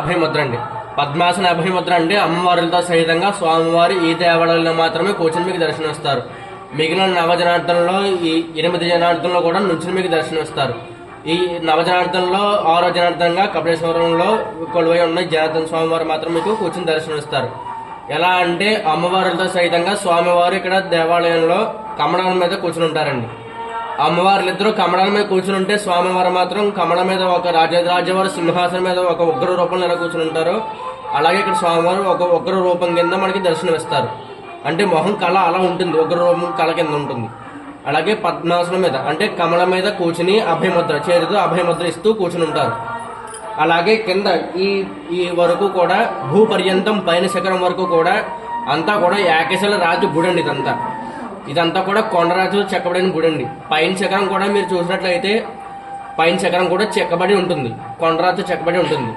అభయముద్ర అండి. పద్మాసన అభయముద్ర అంటే అమ్మవారులతో సహితంగా స్వామివారి ఈ దేవాలయంలో మాత్రమే కూర్చొని మీకు దర్శనమిస్తారు. మిగిలిన నవజనార్దనలో ఈ 8 జనార్దనలో కూడా నుంచుని మీకు దర్శనమిస్తారు. ఈ నవజనార్దనలో 6వ జనార్దనంగా కపిలేశ్వరంలో కొలువై ఉన్న జనార్దన స్వామివారు మాత్రం మీకు కూర్చొని దర్శనమిస్తారు. ఎలా అంటే అమ్మవారులతో సహితంగా స్వామివారు ఇక్కడ దేవాలయంలో కమలాల మీద కూర్చుని ఉంటారండి. అమ్మవార్లిద్దరూ కమలాల మీద కూర్చుని ఉంటే స్వామివారు మాత్రం కమల మీద ఒక రాజరాజవారు సింహాసనం మీద ఒక ఉగ్ర రూపంలో ఎలా కూర్చుని ఉంటారో అలాగే ఇక్కడ స్వామివారు ఒక ఉగ్ర రూపం కింద మనకి దర్శనమిస్తారు. అంటే మొహం కళ అలా ఉంటుంది, ఉగ్ర రూపం కళ కింద ఉంటుంది. అలాగే పద్మాసనం మీద అంటే కమల మీద కూర్చుని అభయముద్ర చేతితో అభయముద్ర ఇస్తూ కూర్చుని ఉంటారు. అలాగే కింద ఈ వరకు కూడా భూపర్యంతం పైన శిఖరం వరకు కూడా అంతా కూడా ఏకశిల రాజు గుడి అండి. ఇదంతా కూడా కొండరాజు చెక్కబడిన గుడి అండి. పైన శిఖరం కూడా మీరు చూసినట్లయితే పైన శిఖరం కూడా చెక్కబడి ఉంటుంది, కొండరాజు చెక్కబడి ఉంటుంది.